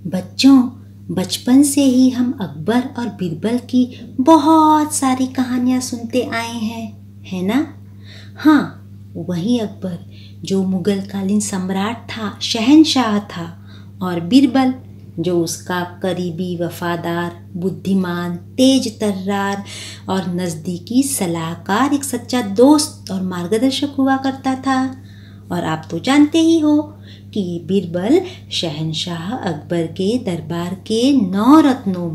बच्चों, बचपन से ही हम अकबर और बीरबल की बहुत सारी कहानियाँ सुनते आए हैं, है ना? हाँ, वही अकबर जो मुगल कालीन सम्राट था, शहंशाह था, और बीरबल जो उसका करीबी, वफादार, बुद्धिमान, तेज तर्रार और नज़दीकी सलाहकार, एक सच्चा दोस्त और मार्गदर्शक हुआ करता था। और आप तो जानते ही हो कि बीरबल शहंशाह अकबर के दरबार के 9 रत्नों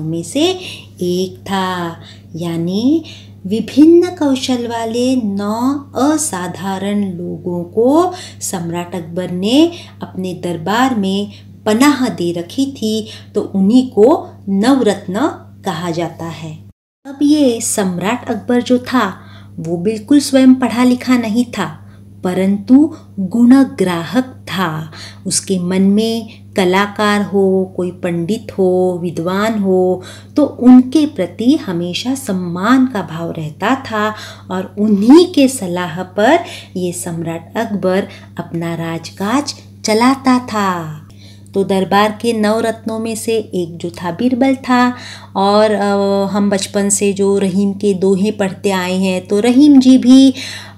में से एक था, यानी विभिन्न कौशल वाले 9 असाधारण लोगों को सम्राट अकबर ने अपने दरबार में पनाह दे रखी थी, तो उन्हीं को नवरत्न कहा जाता है। अब ये सम्राट अकबर जो था वो बिल्कुल स्वयं पढ़ा लिखा नहीं था, परंतु गुणग्राहक था। उसके मन में कलाकार हो, कोई पंडित हो, विद्वान हो, तो उनके प्रति हमेशा सम्मान का भाव रहता था, और उन्हीं के सलाह पर ये सम्राट अकबर अपना राजकाज चलाता था। तो दरबार के 9 रत्नों में से एक जो था बीरबल था। और हम बचपन से जो रहीम के दोहे पढ़ते आए हैं, तो रहीम जी भी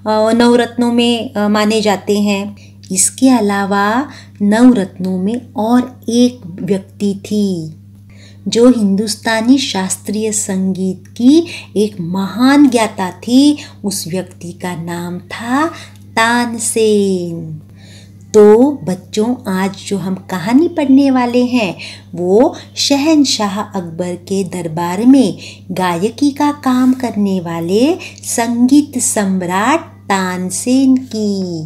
9 रत्नों में माने जाते हैं। इसके अलावा 9 रत्नों में और एक व्यक्ति थी जो हिंदुस्तानी शास्त्रीय संगीत की एक महान ज्ञाता थी। उस व्यक्ति का नाम था तानसेन। तो बच्चों, आज जो हम कहानी पढ़ने वाले हैं वो शहंशाह अकबर के दरबार में गायकी का काम करने वाले संगीत सम्राट तानसेन की।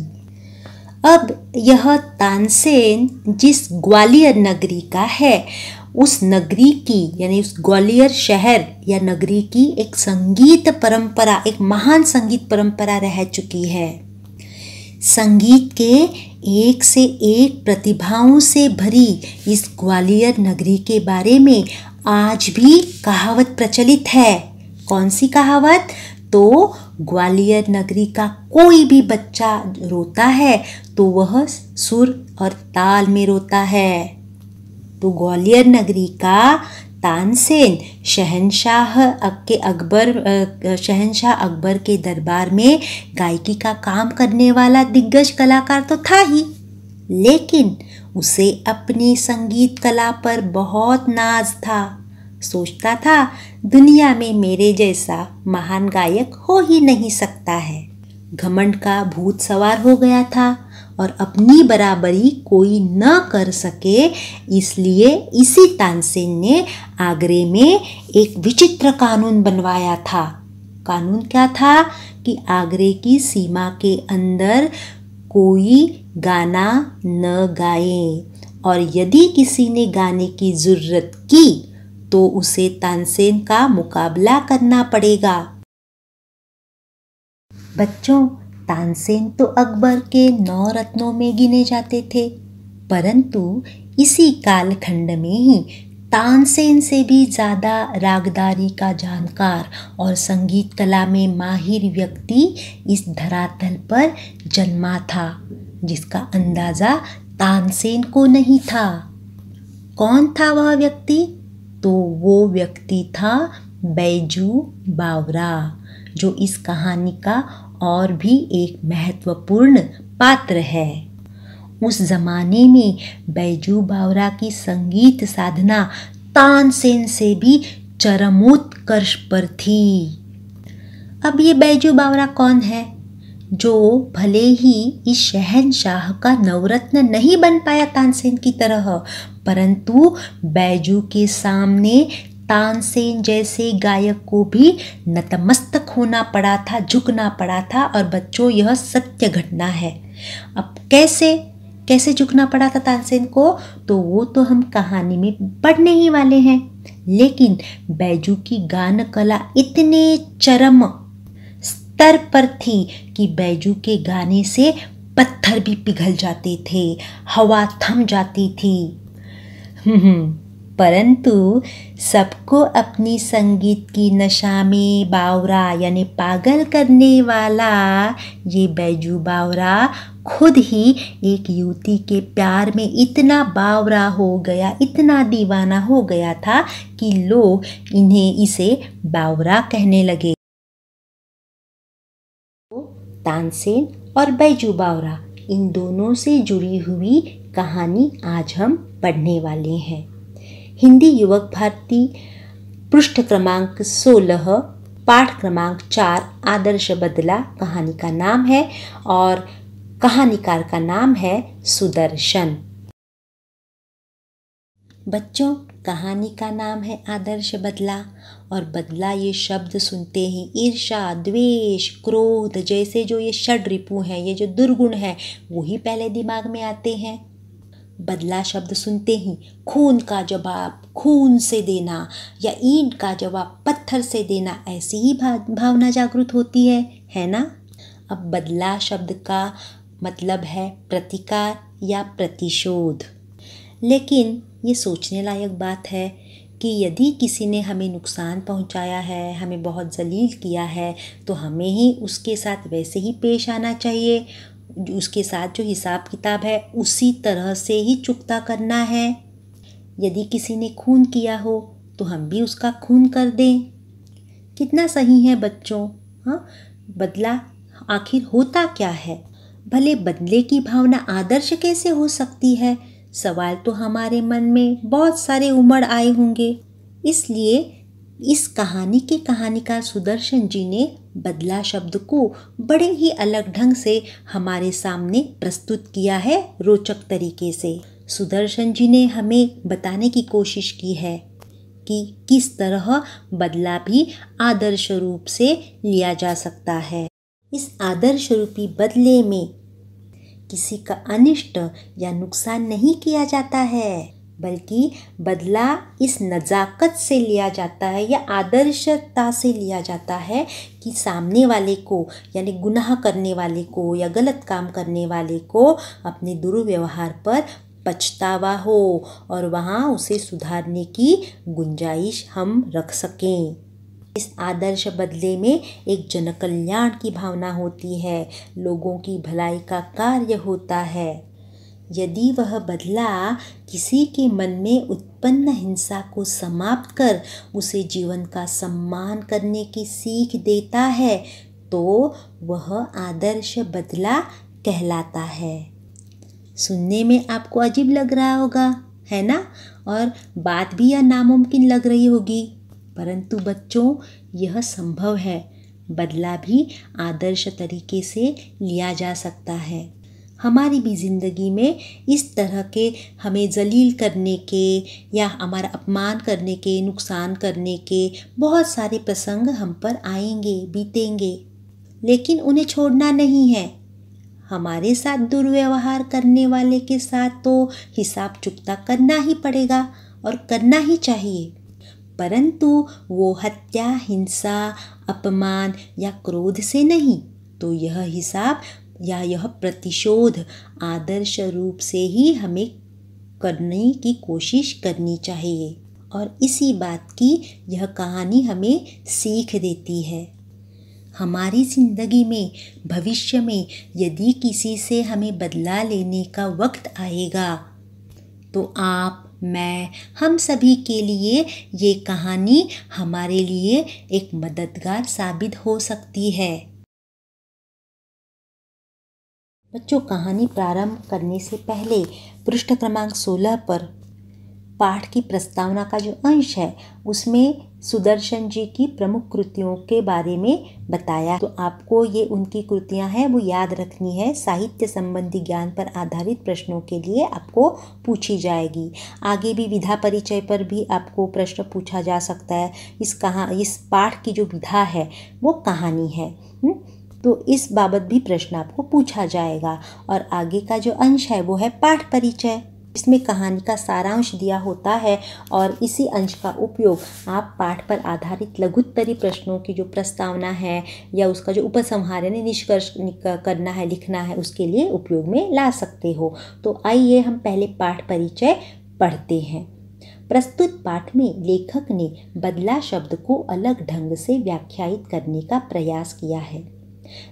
अब यह तानसेन जिस ग्वालियर नगरी का है, उस नगरी की, यानी उस ग्वालियर शहर या नगरी की एक संगीत परंपरा, एक महान संगीत परंपरा रह चुकी है। संगीत के एक से एक प्रतिभाओं से भरी इस ग्वालियर नगरी के बारे में आज भी कहावत प्रचलित है। कौन सी कहावत? तो ग्वालियर नगरी का कोई भी बच्चा रोता है तो वह सुर और ताल में रोता है। तो ग्वालियर नगरी का तानसेन शहंशाह अकबर के दरबार में गायकी का काम करने वाला दिग्गज कलाकार तो था ही, लेकिन उसे अपनी संगीत कला पर बहुत नाज था। सोचता था दुनिया में मेरे जैसा महान गायक हो ही नहीं सकता है। घमंड का भूत सवार हो गया था और अपनी बराबरी कोई न कर सके, इसलिए इसी तानसेन ने आगरे में एक विचित्र कानून बनवाया था। कानून क्या था कि आगरे की सीमा के अंदर कोई गाना न गाए, और यदि किसी ने गाने की जरूरत की तो उसे तानसेन का मुकाबला करना पड़ेगा। बच्चों, तानसेन तो अकबर के 9 रत्नों में गिने जाते थे, परंतु इसी कालखंड में ही तानसेन से भी ज़्यादा रागदारी का जानकार और संगीत कला में माहिर व्यक्ति इस धरातल पर जन्मा था, जिसका अंदाज़ा तानसेन को नहीं था। कौन था वह व्यक्ति? तो वो व्यक्ति था बैजू बावरा, जो इस कहानी का और भी एक महत्वपूर्ण पात्र है। उस जमाने में बैजू बावरा की संगीत साधना तानसेन से भी चरमोत्कर्ष पर थी। अब ये बैजू बावरा कौन है, जो भले ही इस शहंशाह का नवरत्न नहीं बन पाया तानसेन की तरह, परंतु बैजू के सामने तानसेन जैसे गायक को भी नतमस्तक होना पड़ा था, झुकना पड़ा था। और बच्चों, यह सत्य घटना है। अब कैसे झुकना पड़ा था तानसेन को, तो वो तो हम कहानी में पढ़ने ही वाले हैं। लेकिन बैजू की गान कला इतने चरम स्तर पर थी कि बैजू के गाने से पत्थर भी पिघल जाते थे, हवा थम जाती थी। परंतु सबको अपनी संगीत की नशा में बावरा यानी पागल करने वाला ये बैजू बावरा खुद ही एक युवती के प्यार में इतना बावरा हो गया, इतना दीवाना हो गया था कि लोग इसे बावरा कहने लगे। तानसेन और बैजू बावरा इन दोनों से जुड़ी हुई कहानी आज हम पढ़ने वाले हैं। हिंदी युवक भारती पृष्ठ क्रमांक 16 पाठ क्रमांक 4 आदर्श बदला कहानी का नाम है और कहानीकार का नाम है सुदर्शन। बच्चों, कहानी का नाम है आदर्श बदला और बदला ये शब्द सुनते ही ईर्ष्या, द्वेष, क्रोध जैसे जो ये षड रिपु हैं, ये जो दुर्गुण हैं, वही पहले दिमाग में आते हैं। बदला शब्द सुनते ही खून का जवाब खून से देना या ईंट का जवाब पत्थर से देना, ऐसी ही भावना जागृत होती है ना। अब बदला शब्द का मतलब है प्रतिकार या प्रतिशोध। लेकिन ये सोचने लायक बात है कि यदि किसी ने हमें नुकसान पहुंचाया है, हमें बहुत जलील किया है, तो हमें ही उसके साथ वैसे ही पेश आना चाहिए, उसके साथ जो हिसाब किताब है उसी तरह से ही चुकता करना है। यदि किसी ने खून किया हो तो हम भी उसका खून कर दें। कितना सही है बच्चों। हाँ, बदला आखिर होता क्या है? भले बदले की भावना आदर्श कैसे हो सकती है? सवाल तो हमारे मन में बहुत सारे उमड़ आए होंगे। इसलिए इस कहानी के कहानीकार सुदर्शन जी ने बदला शब्द को बड़े ही अलग ढंग से हमारे सामने प्रस्तुत किया है, रोचक तरीके से। सुदर्शन जी ने हमें बताने की कोशिश की है कि किस तरह बदला भी आदर्श रूप से लिया जा सकता है। इस आदर्श रूपी बदले में किसी का अनिष्ट या नुकसान नहीं किया जाता है, बल्कि बदला इस नज़ाकत से लिया जाता है या आदर्शता से लिया जाता है कि सामने वाले को यानी गुनाह करने वाले को या गलत काम करने वाले को अपने दुर्व्यवहार पर पछतावा हो और वहाँ उसे सुधारने की गुंजाइश हम रख सकें। इस आदर्श बदले में एक जनकल्याण की भावना होती है, लोगों की भलाई का कार्य होता है। यदि वह बदला किसी के मन में उत्पन्न हिंसा को समाप्त कर उसे जीवन का सम्मान करने की सीख देता है, तो वह आदर्श बदला कहलाता है। सुनने में आपको अजीब लग रहा होगा, है ना? और बात भी यह नामुमकिन लग रही होगी, परंतु बच्चों यह संभव है। बदला भी आदर्श तरीके से लिया जा सकता है। हमारी भी ज़िंदगी में इस तरह के हमें जलील करने के या हमारा अपमान करने के, नुकसान करने के बहुत सारे प्रसंग हम पर आएंगे, बीतेंगे, लेकिन उन्हें छोड़ना नहीं है। हमारे साथ दुर्व्यवहार करने वाले के साथ तो हिसाब चुकता करना ही पड़ेगा और करना ही चाहिए, परंतु वो हत्या, हिंसा, अपमान या क्रोध से नहीं। तो यह हिसाब या यह प्रतिशोध आदर्श रूप से ही हमें करने की कोशिश करनी चाहिए। और इसी बात की यह कहानी हमें सीख देती है। हमारी ज़िंदगी में भविष्य में यदि किसी से हमें बदला लेने का वक्त आएगा, तो आप, मैं, हम सभी के लिए ये कहानी हमारे लिए एक मददगार साबित हो सकती है। बच्चों, कहानी प्रारंभ करने से पहले पृष्ठ क्रमांक 16 पर पाठ की प्रस्तावना का जो अंश है उसमें सुदर्शन जी की प्रमुख कृतियों के बारे में बताया। तो आपको ये उनकी कृतियां हैं वो याद रखनी है। साहित्य संबंधी ज्ञान पर आधारित प्रश्नों के लिए आपको पूछी जाएगी। आगे भी विधा परिचय पर भी आपको प्रश्न पूछा जा सकता है। इस पाठ की जो विधा है वो कहानी है, तो इस बाबत भी प्रश्न आपको पूछा जाएगा। और आगे का जो अंश है वो है पाठ परिचय। इसमें कहानी का सारांश दिया होता है और इसी अंश का उपयोग आप पाठ पर आधारित लघुत्तरी प्रश्नों की जो प्रस्तावना है या उसका जो उपसंहार यानी निष्कर्ष करना है, लिखना है, उसके लिए उपयोग में ला सकते हो। तो आइए हम पहले पाठ परिचय पढ़ते हैं। प्रस्तुत पाठ में लेखक ने बदला शब्द को अलग ढंग से व्याख्यायित करने का प्रयास किया है।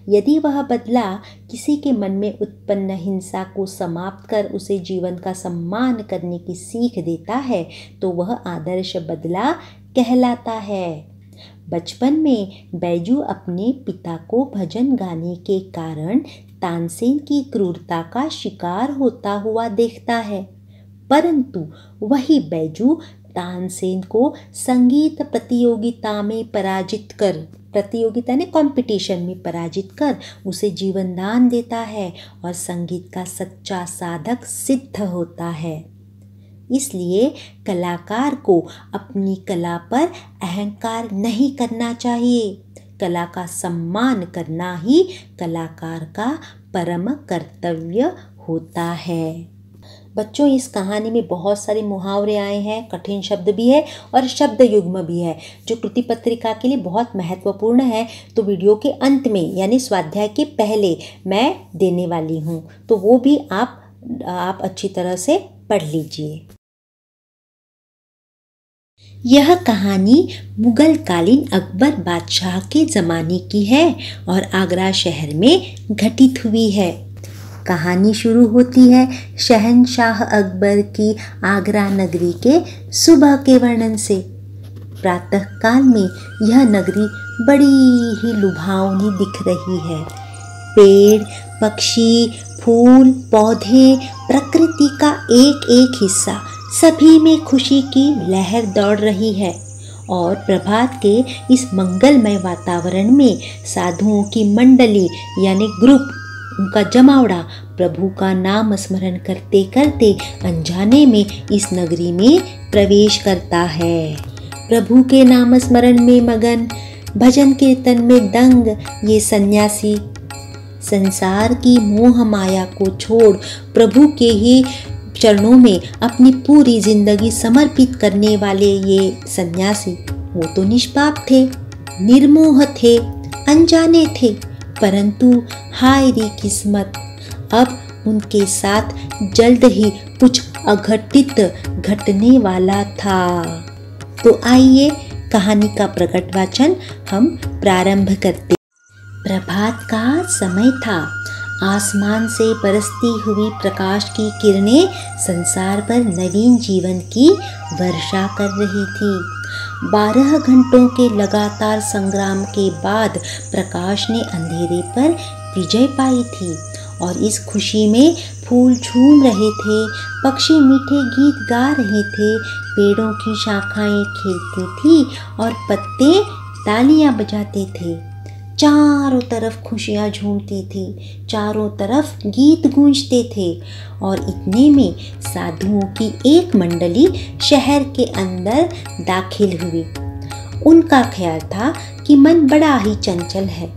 यदि वह बदला किसी के मन में उत्पन्न हिंसा को समाप्त कर उसे जीवन का सम्मान करने की सीख देता है तो वह आदर्श बदला कहलाता है। बचपन में बैजू अपने पिता को भजन गाने के कारण तानसेन की क्रूरता का शिकार होता हुआ देखता है, परंतु वही बैजू तानसेन को संगीत प्रतियोगिता में पराजित कर, प्रतियोगिता ने कंपटीशन में पराजित कर उसे जीवन दान देता है और संगीत का सच्चा साधक सिद्ध होता है। इसलिए कलाकार को अपनी कला पर अहंकार नहीं करना चाहिए। कला का सम्मान करना ही कलाकार का परम कर्तव्य होता है। बच्चों, इस कहानी में बहुत सारे मुहावरे आए हैं, कठिन शब्द भी है और शब्द युग्म भी है जो कृति पत्रिका के लिए बहुत महत्वपूर्ण है। तो वीडियो के अंत में यानी स्वाध्याय के पहले मैं देने वाली हूँ, तो वो भी आप अच्छी तरह से पढ़ लीजिए। यह कहानी मुगल कालीन अकबर बादशाह के ज़माने की है और आगरा शहर में घटित हुई है। कहानी शुरू होती है शहंशाह अकबर की आगरा नगरी के सुबह के वर्णन से। प्रातः काल में यह नगरी बड़ी ही लुभावनी दिख रही है। पेड़, पक्षी, फूल, पौधे, प्रकृति का एक एक हिस्सा, सभी में खुशी की लहर दौड़ रही है और प्रभात के इस मंगलमय वातावरण में साधुओं की मंडली यानी ग्रुप, उनका जमावड़ा प्रभु का नाम स्मरण करते करते अनजाने में इस नगरी में प्रवेश करता है। प्रभु के नाम स्मरण में मगन, भजन कीर्तन में दंग ये सन्यासी संसार की मोह माया को छोड़ प्रभु के ही चरणों में अपनी पूरी जिंदगी समर्पित करने वाले ये सन्यासी, वो तो निष्पाप थे, निर्मोह थे, अनजाने थे, परंतु हाय री किस्मत, अब उनके साथ जल्द ही कुछ अघटित घटने वाला था। तो आइए कहानी का प्रकट वाचन हम प्रारंभ करते। प्रभात का समय था। आसमान से बरसती हुई प्रकाश की किरणें संसार पर नवीन जीवन की वर्षा कर रही थी। 12 घंटों के लगातार संग्राम के बाद प्रकाश ने अंधेरे पर विजय पाई थी और इस खुशी में फूल झूम रहे थे, पक्षी मीठे गीत गा रहे थे, पेड़ों की शाखाएं खिलती थी और पत्ते तालियां बजाते थे। चारों तरफ खुशियाँ झूमती थी, चारों तरफ गीत गूंजते थे और इतने में साधुओं की एक मंडली शहर के अंदर दाखिल हुई। उनका ख्याल था कि मन बड़ा ही चंचल है,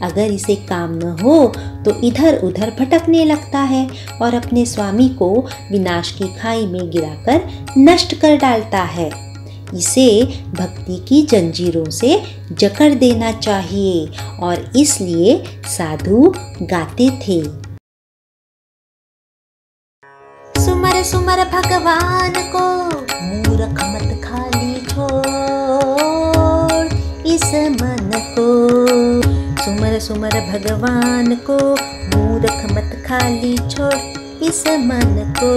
अगर इसे काम न हो तो इधर उधर भटकने लगता है और अपने स्वामी को विनाश की खाई में गिराकर नष्ट कर डालता है। इसे भक्ति की जंजीरों से जकड़ देना चाहिए और इसलिए साधु गाते थे, सुमर सुमर भगवान को मूर्ख मत खाली छोड़ इस मन को, सुमर सुमर भगवान को मूर्ख मत खाली छोड़ इस मन को,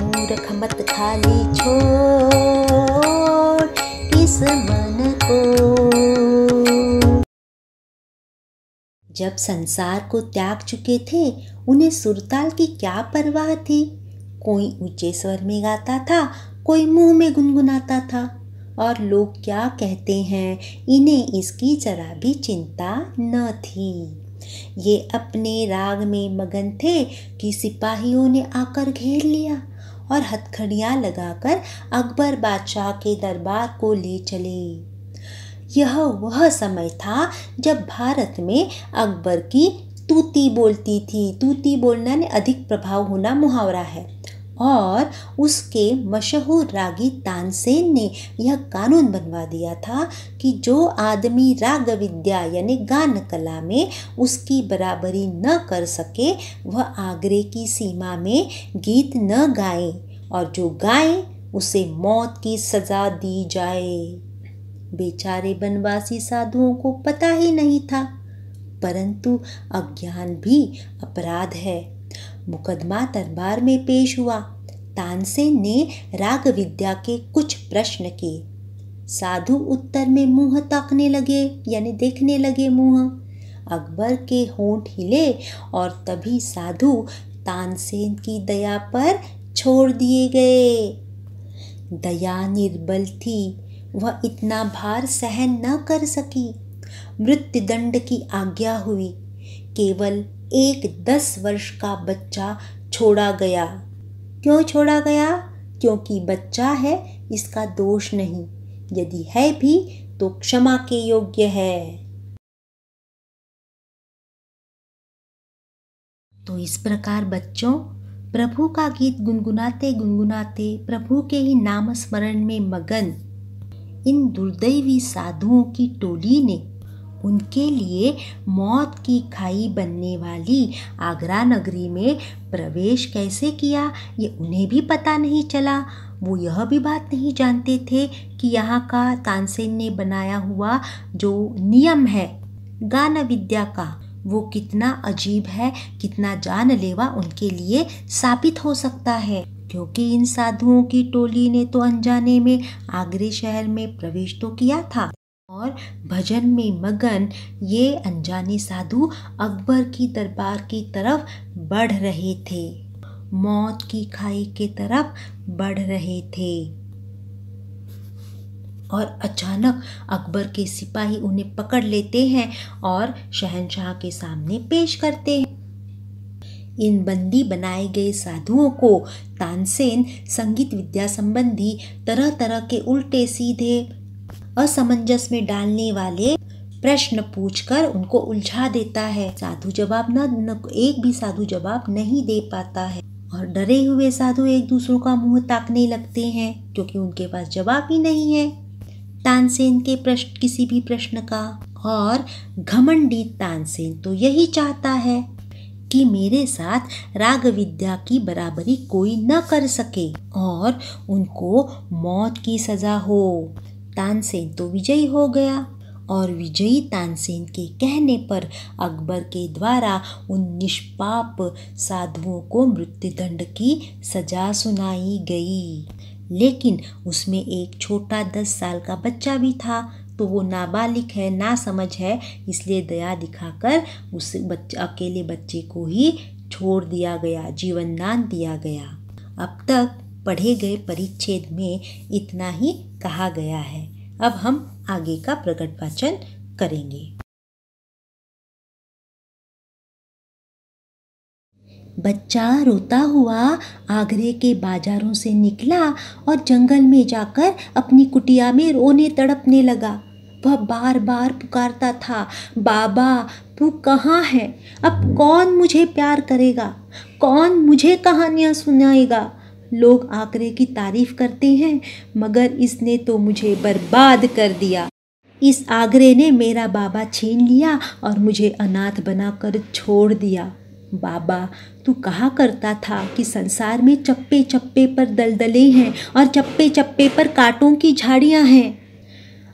मूर्ख मत खाली छोड़ इस मन को। जब संसार को त्याग चुके थे उन्हें सुरताल की क्या परवाह थी। कोई ऊंचे स्वर में गाता था, कोई मुंह में गुनगुनाता था और लोग क्या कहते हैं इन्हें इसकी जरा भी चिंता न थी। ये अपने राग में मगन थे कि सिपाहियों ने आकर घेर लिया और हथकड़ियाँ लगाकर अकबर बादशाह के दरबार को ले चले। यह वह समय था जब भारत में अकबर की तूती बोलती थी। तूती बोलना ने अधिक प्रभाव होना मुहावरा है। और उसके मशहूर रागी तानसेन ने यह कानून बनवा दिया था कि जो आदमी राग विद्या यानी गान कला में उसकी बराबरी न कर सके वह आगरे की सीमा में गीत न गाए और जो गाए उसे मौत की सजा दी जाए। बेचारे बनवासी साधुओं को पता ही नहीं था, परंतु अज्ञान भी अपराध है। मुकदमा दरबार में पेश हुआ। तानसेन ने राग विद्या के कुछ प्रश्न किए। साधु उत्तर में मुंह ताकने लगे यानी देखने लगे मुंह। अकबर के होंठ हिले और तभी साधु तानसेन की दया पर छोड़ दिए गए। दया निर्बल थी, वह इतना भार सहन न कर सकी। मृत्युदंड की आज्ञा हुई। केवल एक 10 वर्ष का बच्चा छोड़ा गया। क्यों छोड़ा गया? क्योंकि बच्चा है, इसका दोष नहीं, यदि है भी तो क्षमा के योग्य है। तो इस प्रकार बच्चों, प्रभु का गीत गुनगुनाते गुनगुनाते प्रभु के ही नाम स्मरण में मगन इन दुर्दैवी साधुओं की टोली ने उनके लिए मौत की खाई बनने वाली आगरा नगरी में प्रवेश कैसे किया ये उन्हें भी पता नहीं चला। वो यह भी बात नहीं जानते थे कि यहाँ का तानसेन ने बनाया हुआ जो नियम है गान विद्या का वो कितना अजीब है, कितना जानलेवा उनके लिए साबित हो सकता है। क्योंकि इन साधुओं की टोली ने तो अनजाने में आगरे शहर में प्रवेश तो किया था और भजन में मगन ये अनजाने साधु अकबर की दरबार की तरफ बढ़ रहे थे, मौत की खाई के तरफ बढ़ रहे थे। और अचानक अकबर के सिपाही उन्हें पकड़ लेते हैं और शहंशाह के सामने पेश करते हैं। इन बंदी बनाए गए साधुओं को तानसेन संगीत विद्या संबंधी तरह तरह के उल्टे सीधे असमंजस में डालने वाले प्रश्न पूछकर उनको उलझा देता है। साधु जवाब न एक भी साधु जवाब नहीं दे पाता है और डरे हुए साधु एक दूसरों का मुंह ताकने लगते हैं क्योंकि उनके पास जवाब ही नहीं है तानसेन के प्रश्न किसी भी प्रश्न का। और घमंडी तानसेन तो यही चाहता है कि मेरे साथ राग विद्या की बराबरी कोई न कर सके और उनको मौत की सजा हो। तानसेन तो विजयी हो गया और विजयी तानसेन के कहने पर अकबर के द्वारा उन निष्पाप साधुओं को मृत्युदंड की सजा सुनाई गई। लेकिन उसमें एक छोटा 10 साल का बच्चा भी था, तो वो नाबालिग है, ना समझ है, इसलिए दया दिखाकर उस अकेले बच्चे को ही छोड़ दिया गया, जीवन दान दिया गया। अब तक पढ़े गए परिच्छेद में इतना ही कहा गया है। अब हम आगे का प्रकट वाचन करेंगे। बच्चा रोता हुआ आगरे के बाजारों से निकला और जंगल में जाकर अपनी कुटिया में रोने तड़पने लगा। वह बार बार पुकारता था, बाबा तू कहाँ है? अब कौन मुझे प्यार करेगा? कौन मुझे कहानियाँ सुनाएगा? लोग आगरे की तारीफ करते हैं, मगर इसने तो मुझे बर्बाद कर दिया। इस आगरे ने मेरा बाबा छीन लिया और मुझे अनाथ बनाकर छोड़ दिया। बाबा तू कहा करता था कि संसार में चप्पे चप्पे पर दलदलें हैं और चप्पे चप्पे पर कांटों की झाड़ियाँ हैं।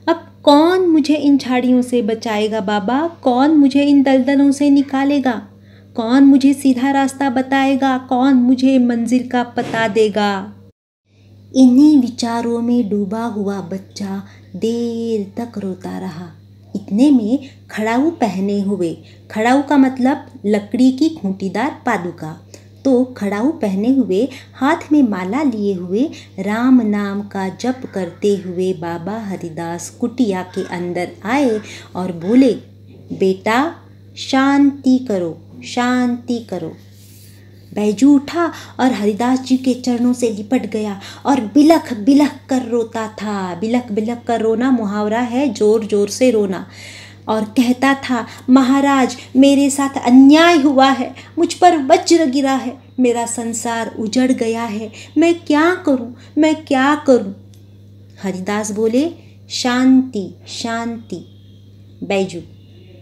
अब कौन मुझे इन झाड़ियों से बचाएगा बाबा? कौन मुझे इन दलदलों से निकालेगा? कौन मुझे सीधा रास्ता बताएगा? कौन मुझे मंजिल का पता देगा? इन्हीं विचारों में डूबा हुआ बच्चा देर तक रोता रहा। इतने में खड़ाऊ पहने हुए, खड़ाऊ का मतलब लकड़ी की खूंटीदार पादुका, तो खड़ाऊ पहने हुए हाथ में माला लिए हुए राम नाम का जप करते हुए बाबा हरिदास कुटिया के अंदर आए और बोले, बेटा शांति करो, शांति करो। बैजू उठा और हरिदास जी के चरणों से लिपट गया और बिलख बिलख कर रोता था। बिलख बिलख कर रोना मुहावरा है, जोर जोर से रोना। और कहता था, महाराज मेरे साथ अन्याय हुआ है, मुझ पर वज्र गिरा है, मेरा संसार उजड़ गया है, मैं क्या करूं, मैं क्या करूं। हरिदास बोले, शांति शांति। बैजू,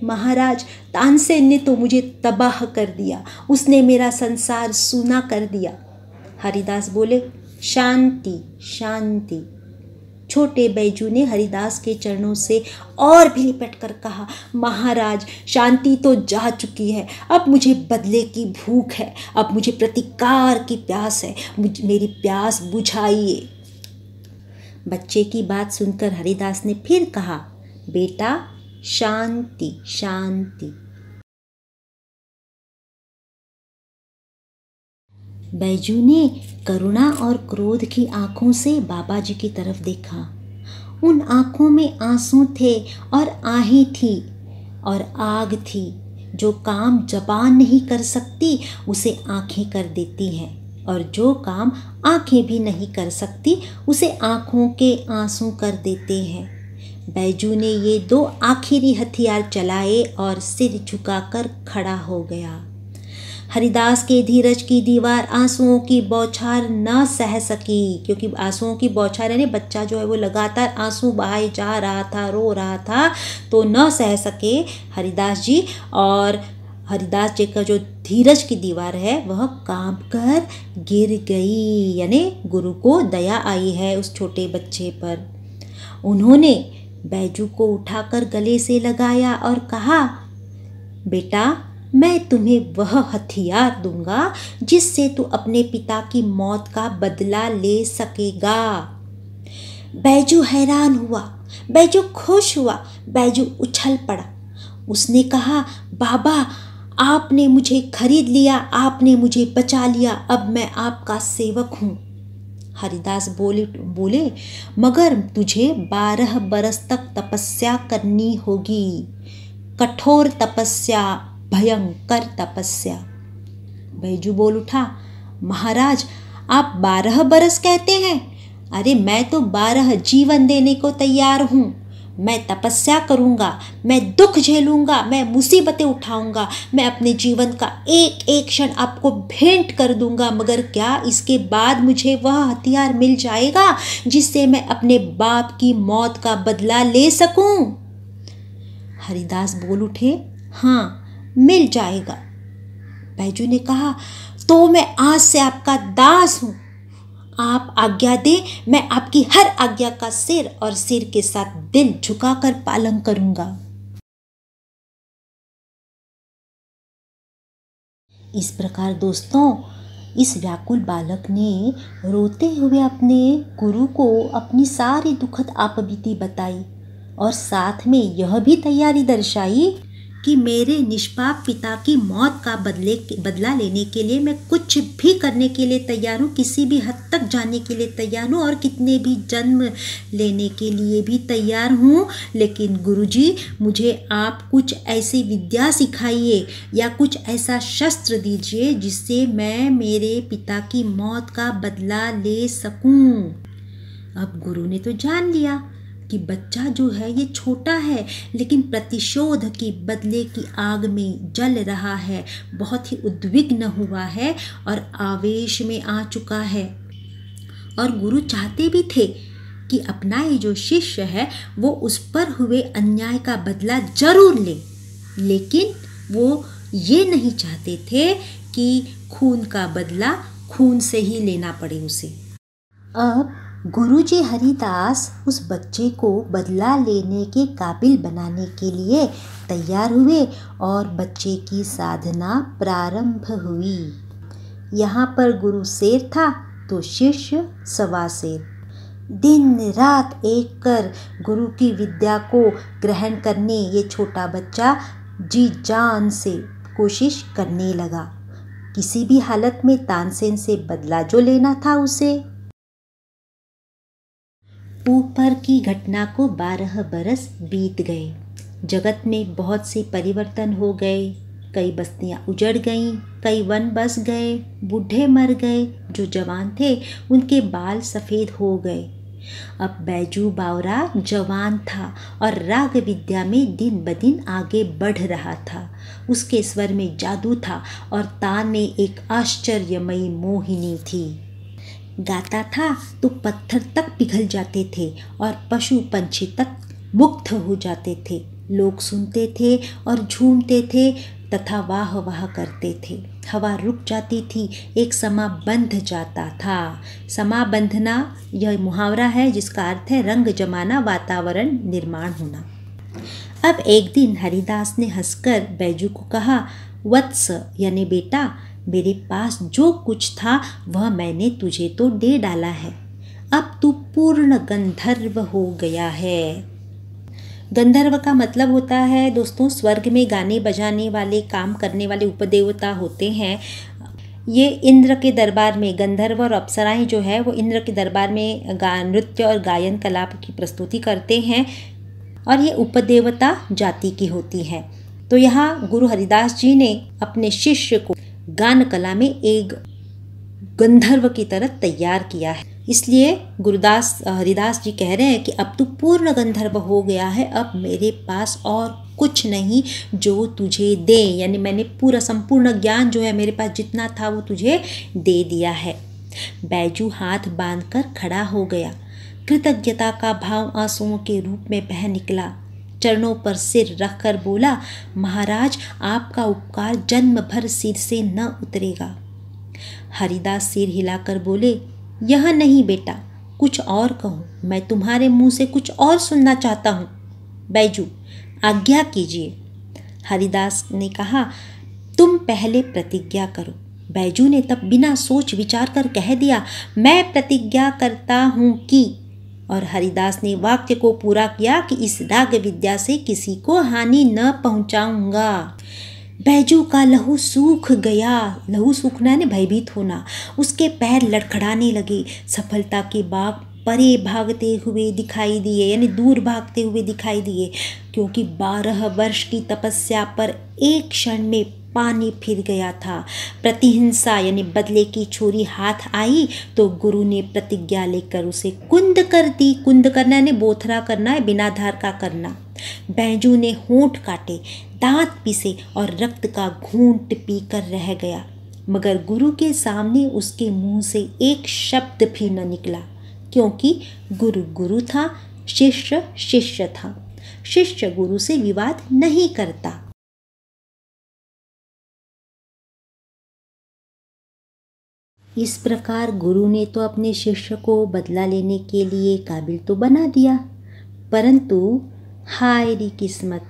महाराज तानसेन ने तो मुझे तबाह कर दिया, उसने मेरा संसार सूना कर दिया। हरिदास बोले, शांति शांति। छोटे बैजू ने हरिदास के चरणों से और भी लिपट कर कहा, महाराज शांति तो जा चुकी है, अब मुझे बदले की भूख है, अब मुझे प्रतिकार की प्यास है, मेरी प्यास बुझाइए। बच्चे की बात सुनकर हरिदास ने फिर कहा, बेटा शांति शांति। बैजू ने करुणा और क्रोध की आंखों से बाबा जी की तरफ देखा। उन आंखों में आंसू थे और आहें थी और आग थी। जो काम जबान नहीं कर सकती उसे आंखें कर देती हैं, और जो काम आंखें भी नहीं कर सकती उसे आंखों के आंसू कर देते हैं। बैजू ने ये 2 आखिरी हथियार चलाए और सिर झुकाकर खड़ा हो गया। हरिदास के धीरज की दीवार आंसुओं की बौछार न सह सकी, क्योंकि आंसुओं की बौछार यानी बच्चा जो है वो लगातार आंसू बहाए जा रहा था, रो रहा था, तो न सह सके हरिदास जी, और हरिदास जी का जो धीरज की दीवार है वह कांप कर गिर गई। यानी गुरु को दया आई है उस छोटे बच्चे पर। उन्होंने बैजू को उठाकर गले से लगाया और कहा, बेटा मैं तुम्हें वह हथियार दूंगा जिससे तू अपने पिता की मौत का बदला ले सकेगा। बैजू हैरान हुआ, बैजू खुश हुआ, बैजू उछल पड़ा। उसने कहा, बाबा आपने मुझे खरीद लिया, आपने मुझे बचा लिया, अब मैं आपका सेवक हूँ। हरिदास बोले, मगर तुझे 12 बरस तक तपस्या करनी होगी, कठोर तपस्या, भयंकर तपस्या। बैजू बोल उठा, महाराज आप 12 बरस कहते हैं? अरे मैं तो 12 जीवन देने को तैयार हूँ। मैं तपस्या करूँगा, मैं दुख झेलूँगा, मैं मुसीबतें उठाऊँगा, मैं अपने जीवन का एक एक क्षण आपको भेंट कर दूँगा, मगर क्या इसके बाद मुझे वह हथियार मिल जाएगा जिससे मैं अपने बाप की मौत का बदला ले सकूँ? हरिदास बोल उठे, हाँ मिल जाएगा। बैजू ने कहा, तो मैं आज से आपका दास हूँ, आप आज्ञा दें, मैं आपकी हर आज्ञा का सिर और सिर के साथ दिल झुकाकर पालन करूंगा। इस प्रकार दोस्तों, इस व्याकुल बालक ने रोते हुए अपने गुरु को अपनी सारी दुखद आपबीती बताई और साथ में यह भी तैयारी दर्शाई कि मेरे निष्पाप पिता की मौत का बदला लेने के लिए मैं कुछ भी करने के लिए तैयार हूँ, किसी भी हद तक जाने के लिए तैयार हूँ और कितने भी जन्म लेने के लिए भी तैयार हूँ। लेकिन गुरुजी मुझे आप कुछ ऐसी विद्या सिखाइए या कुछ ऐसा शस्त्र दीजिए जिससे मैं मेरे पिता की मौत का बदला ले सकूँ। अब गुरु ने तो जान लिया कि बच्चा जो है ये छोटा है, लेकिन प्रतिशोध की बदले की आग में जल रहा है, बहुत ही उद्विग्न हुआ है और आवेश में आ चुका है। और गुरु चाहते भी थे कि अपना ये जो शिष्य है वो उस पर हुए अन्याय का बदला जरूर ले, लेकिन वो ये नहीं चाहते थे कि खून का बदला खून से ही लेना पड़े उसे। अब गुरुजी हरिदास उस बच्चे को बदला लेने के काबिल बनाने के लिए तैयार हुए और बच्चे की साधना प्रारंभ हुई। यहाँ पर गुरु शेर था तो शिष्य सवा शेर। दिन रात एक कर गुरु की विद्या को ग्रहण करने ये छोटा बच्चा जी जान से कोशिश करने लगा। किसी भी हालत में तानसेन से बदला जो लेना था उसे। ऊपर की घटना को 12 बरस बीत गए। जगत में बहुत से परिवर्तन हो गए। कई बस्तियां उजड़ गईं, कई वन बस गए, बूढ़े मर गए, जो जवान थे उनके बाल सफ़ेद हो गए। अब बैजू बावरा जवान था और राग विद्या में दिन ब दिन आगे बढ़ रहा था। उसके स्वर में जादू था और तान में एक आश्चर्यमयी मोहिनी थी। गाता था तो पत्थर तक पिघल जाते थे और पशु पंछी तक मुग्ध हो जाते थे। लोग सुनते थे और झूमते थे तथा वाह वाह करते थे। हवा रुक जाती थी, एक समा बंध जाता था। समा बंधना यह मुहावरा है जिसका अर्थ है रंग जमाना, वातावरण निर्माण होना। अब एक दिन हरिदास ने हंसकर बैजू को कहा, वत्स यानी बेटा, मेरे पास जो कुछ था वह मैंने तुझे तो दे डाला है। अब तू पूर्ण गंधर्व हो गया है। गंधर्व का मतलब होता है दोस्तों, स्वर्ग में गाने बजाने वाले, काम करने वाले उपदेवता होते हैं। ये इंद्र के दरबार में गंधर्व और अप्सराएं जो है वो इंद्र के दरबार में नृत्य और गायन कला की प्रस्तुति करते हैं और ये उपदेवता जाति की होती है। तो यहाँ गुरु हरिदास जी ने अपने शिष्य को गान कला में एक गंधर्व की तरह तैयार किया है। इसलिए हरिदास जी कह रहे हैं कि अब तू पूर्ण गंधर्व हो गया है, अब मेरे पास और कुछ नहीं जो तुझे दे, यानी मैंने पूरा संपूर्ण ज्ञान जो है मेरे पास जितना था वो तुझे दे दिया है। बैजू हाथ बांधकर खड़ा हो गया। कृतज्ञता का भाव आंसुओं के रूप में बह निकला। चरणों पर सिर रखकर बोला, महाराज आपका उपकार जन्म भर सिर से न उतरेगा। हरिदास सिर हिलाकर बोले, यह नहीं बेटा, कुछ और कहो, मैं तुम्हारे मुंह से कुछ और सुनना चाहता हूँ। बैजू आज्ञा कीजिए। हरिदास ने कहा, तुम पहले प्रतिज्ञा करो। बैजू ने तब बिना सोच विचार कर कह दिया, मैं प्रतिज्ञा करता हूँ कि, और हरिदास ने वाक्य को पूरा किया कि इस राग विद्या से किसी को हानि न पहुँचाऊँगा। बैजू का लहू सूख गया। लहू सूखना ने भयभीत होना। उसके पैर लड़खड़ाने लगे। सफलता के बाग परे भागते हुए दिखाई दिए, यानी दूर भागते हुए दिखाई दिए, क्योंकि 12 वर्ष की तपस्या पर एक क्षण में पानी फिर गया था। प्रतिहिंसा यानी बदले की छुरी हाथ आई तो गुरु ने प्रतिज्ञा लेकर उसे कुंद कर दी। कुंद करना यानी बोथरा करना है, बिना धार का करना। बैजू ने होंठ काटे, दांत पीसे और रक्त का घूंट पीकर रह गया, मगर गुरु के सामने उसके मुंह से एक शब्द भी न निकला, क्योंकि गुरु गुरु था, शिष्य शिष्य था। शिष्य गुरु से विवाद नहीं करता। इस प्रकार गुरु ने तो अपने शिष्य को बदला लेने के लिए काबिल तो बना दिया, परंतु हाय री किस्मत,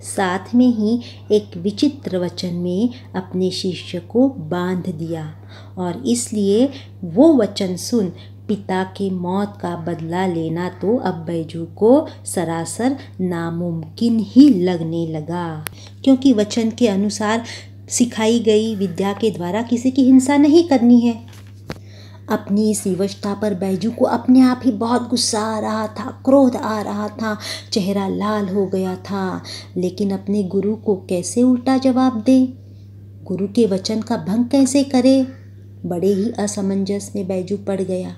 साथ में ही एक विचित्र वचन में अपने शिष्य को बांध दिया। और इसलिए वो वचन सुन पिता की मौत का बदला लेना तो अब बैजू को सरासर नामुमकिन ही लगने लगा, क्योंकि वचन के अनुसार सिखाई गई विद्या के द्वारा किसी की हिंसा नहीं करनी है। अपनी इस विवशता पर बैजू को अपने आप ही बहुत गुस्सा आ रहा था, क्रोध आ रहा था, चेहरा लाल हो गया था, लेकिन अपने गुरु को कैसे उल्टा जवाब दे, गुरु के वचन का भंग कैसे करे, बड़े ही असमंजस में बैजू पड़ गया।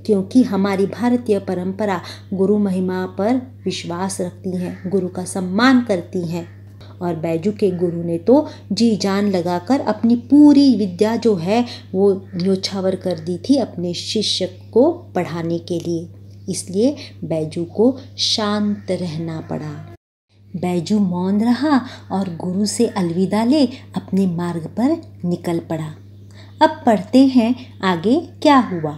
क्योंकि हमारी भारतीय परंपरा गुरु महिमा पर विश्वास रखती है, गुरु का सम्मान करती हैं, और बैजू के गुरु ने तो जी जान लगाकर अपनी पूरी विद्या जो है वो न्योछावर कर दी थी अपने शिष्य को पढ़ाने के लिए। इसलिए बैजू को शांत रहना पड़ा। बैजू मौन रहा और गुरु से अलविदा ले अपने मार्ग पर निकल पड़ा। अब पढ़ते हैं आगे क्या हुआ।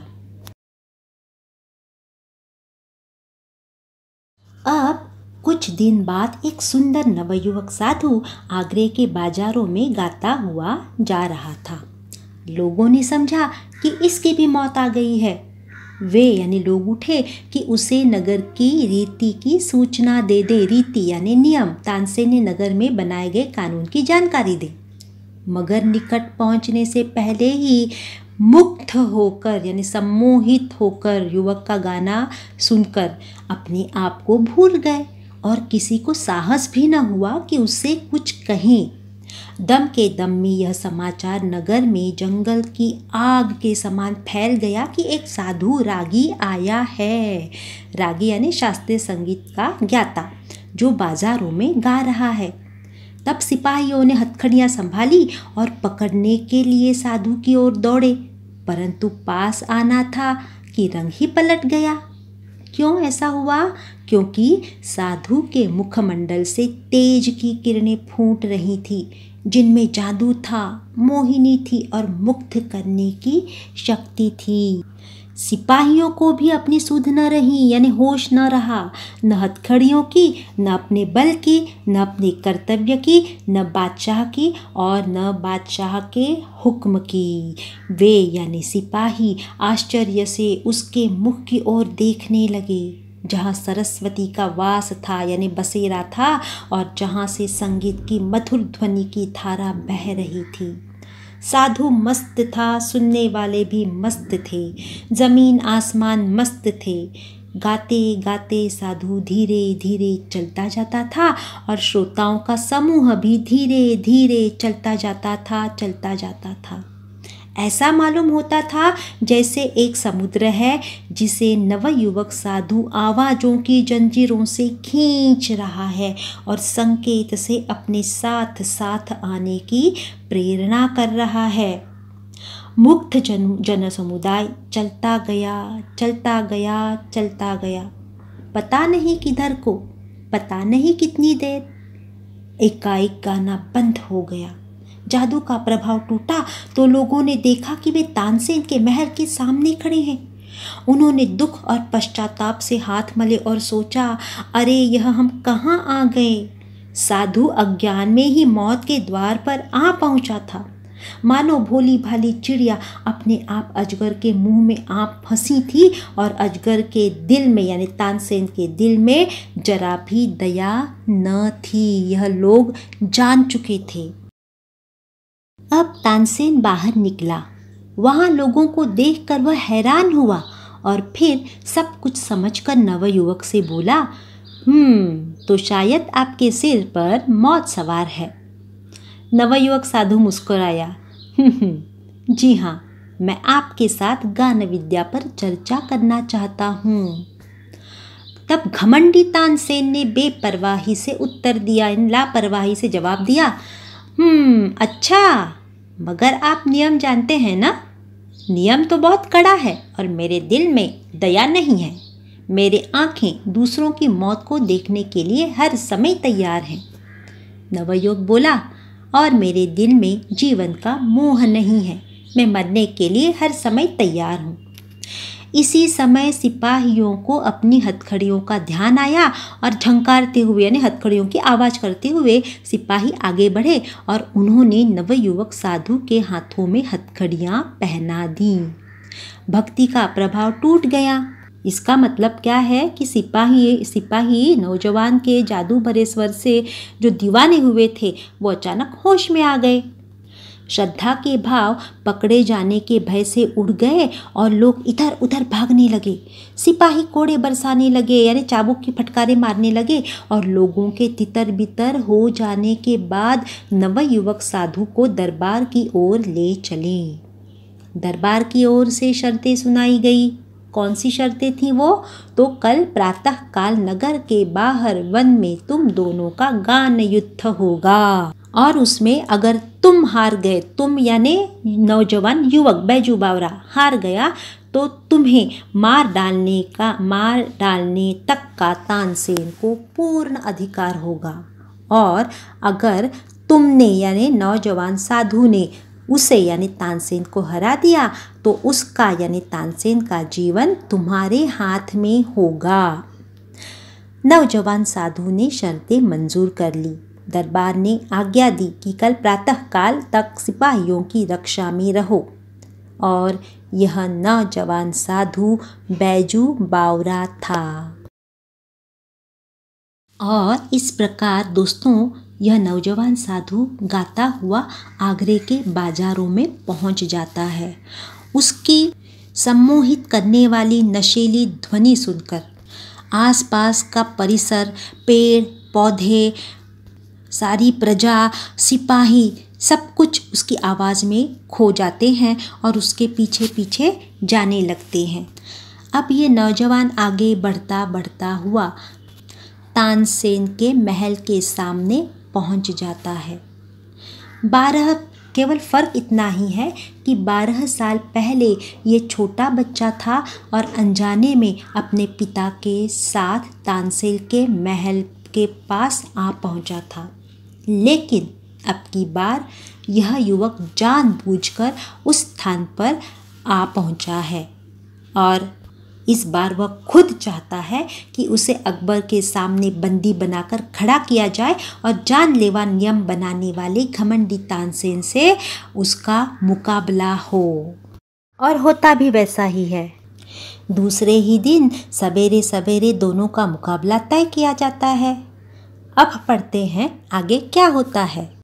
अब कुछ दिन बाद एक सुंदर नवयुवक साधु आगरे के बाजारों में गाता हुआ जा रहा था। लोगों ने समझा कि इसकी भी मौत आ गई है। वे यानी लोग उठे कि उसे नगर की रीति की सूचना दे दे। रीति यानी नियम, तानसेन ने नगर में बनाए गए कानून की जानकारी दे। मगर निकट पहुंचने से पहले ही मुग्ध होकर यानी सम्मोहित होकर युवक का गाना सुनकर अपने आप को भूल गए और किसी को साहस भी न हुआ कि उससे कुछ कहें। दम के दम में यह समाचार नगर में जंगल की आग के समान फैल गया कि एक साधु रागी आया है। रागी यानी शास्त्रीय संगीत का ज्ञाता, जो बाजारों में गा रहा है। तब सिपाहियों ने हथकड़ियाँ संभाली और पकड़ने के लिए साधु की ओर दौड़े, परंतु पास आना था कि रंग ही पलट गया। क्यों ऐसा हुआ? क्योंकि साधु के मुखमंडल से तेज की किरणें फूट रही थी, जिनमें जादू था, मोहिनी थी और मुग्ध करने की शक्ति थी। सिपाहियों को भी अपनी सुध न रही, यानी होश न रहा, न हथकड़ियों की, न अपने बल की, न अपने कर्तव्य की, न बादशाह की और न बादशाह के हुक्म की। वे यानी सिपाही आश्चर्य से उसके मुख की ओर देखने लगे, जहाँ सरस्वती का वास था यानी बसेरा था, और जहाँ से संगीत की मधुर ध्वनि की धारा बह रही थी। साधु मस्त था, सुनने वाले भी मस्त थे, जमीन आसमान मस्त थे। गाते गाते साधु धीरे धीरे चलता जाता था और श्रोताओं का समूह भी धीरे धीरे चलता जाता था। ऐसा मालूम होता था जैसे एक समुद्र है जिसे नवयुवक साधु आवाज़ों की जंजीरों से खींच रहा है और संकेत से अपने साथ साथ आने की प्रेरणा कर रहा है। मुग्ध जन समुदाय चलता गया, पता नहीं किधर को, पता नहीं कितनी देर। एकाएक गाना बंद हो गया। जादू का प्रभाव टूटा तो लोगों ने देखा कि वे तानसेन के महल के सामने खड़े हैं। उन्होंने दुख और पश्चाताप से हाथ मले और सोचा, अरे यह हम कहाँ आ गए। साधु अज्ञान में ही मौत के द्वार पर आ पहुंचा था। मानो भोली भाली चिड़िया अपने आप अजगर के मुंह में आ फंसी थी और अजगर के दिल में यानी तानसेन के दिल में जरा भी दया न थी। यह लोग जान चुके थे। अब तानसेन बाहर निकला। वहाँ लोगों को देखकर वह हैरान हुआ और फिर सब कुछ समझकर नवयुवक से बोला, तो शायद आपके सिर पर मौत सवार है। नवयुवक साधु मुस्कुराया, जी हाँ, मैं आपके साथ गान विद्या पर चर्चा करना चाहता हूँ। तब घमंडी तानसेन ने बेपरवाही से उत्तर दिया, लापरवाही से जवाब दिया, अच्छा, मगर आप नियम जानते हैं ना? नियम तो बहुत कड़ा है और मेरे दिल में दया नहीं है। मेरे आँखें दूसरों की मौत को देखने के लिए हर समय तैयार हैं। नवयुवक बोला, और मेरे दिल में जीवन का मोह नहीं है। मैं मरने के लिए हर समय तैयार हूँ। इसी समय सिपाहियों को अपनी हथकड़ियों का ध्यान आया और झंकारते हुए यानी हथकड़ियों की आवाज़ करते हुए सिपाही आगे बढ़े और उन्होंने नवयुवक साधु के हाथों में हथकड़ियाँ पहना दी। भक्ति का प्रभाव टूट गया। इसका मतलब क्या है कि सिपाही नौजवान के जादू भरे स्वर से जो दीवाने हुए थे वो अचानक होश में आ गए। श्रद्धा के भाव पकड़े जाने के भय से उड़ गए और लोग इधर उधर भागने लगे। सिपाही कोड़े बरसाने लगे यानी चाबुक की फटकारे मारने लगे और लोगों के तितर बितर हो जाने के बाद नवयुवक साधु को दरबार की ओर ले चले। दरबार की ओर से शर्तें सुनाई गई। कौन सी शर्तें थीं वो? तो कल प्रातः काल नगर के बाहर वन में तुम दोनों का गान युद्ध होगा और उसमें अगर तुम हार गए, तुम यानी नौजवान युवक बैजू बावरा हार गया तो तुम्हें मार डालने तक का तानसेन को पूर्ण अधिकार होगा, और अगर तुमने यानी नौजवान साधु ने उसे यानी तानसेन को हरा दिया तो उसका यानी तानसेन का जीवन तुम्हारे हाथ में होगा। नौजवान साधु ने शर्तें मंजूर कर ली। दरबार ने आज्ञा दी कि कल प्रातः काल तक सिपाहियों की रक्षा में रहो, और यह नौजवान साधु बैजू बावरा था। और इस प्रकार दोस्तों यह नौजवान साधु गाता हुआ आगरे के बाजारों में पहुंच जाता है। उसकी सम्मोहित करने वाली नशीली ध्वनि सुनकर आसपास का परिसर, पेड़ पौधे सारी प्रजा, सिपाही सब कुछ उसकी आवाज़ में खो जाते हैं और उसके पीछे पीछे जाने लगते हैं। अब ये नौजवान आगे बढ़ता बढ़ता हुआ तानसेन के महल के सामने पहुंच जाता है। 12 केवल फ़र्क इतना ही है कि 12 साल पहले ये छोटा बच्चा था और अनजाने में अपने पिता के साथ तानसेन के महल के पास आ पहुंचा था। लेकिन अब की बार यह युवक जानबूझकर उस स्थान पर आ पहुंचा है और इस बार वह खुद चाहता है कि उसे अकबर के सामने बंदी बनाकर खड़ा किया जाए और जानलेवा नियम बनाने वाले घमंडी तानसेन से उसका मुकाबला हो। और होता भी वैसा ही है। दूसरे ही दिन सवेरे सवेरे दोनों का मुकाबला तय किया जाता है। अब पढ़ते हैं आगे क्या होता है।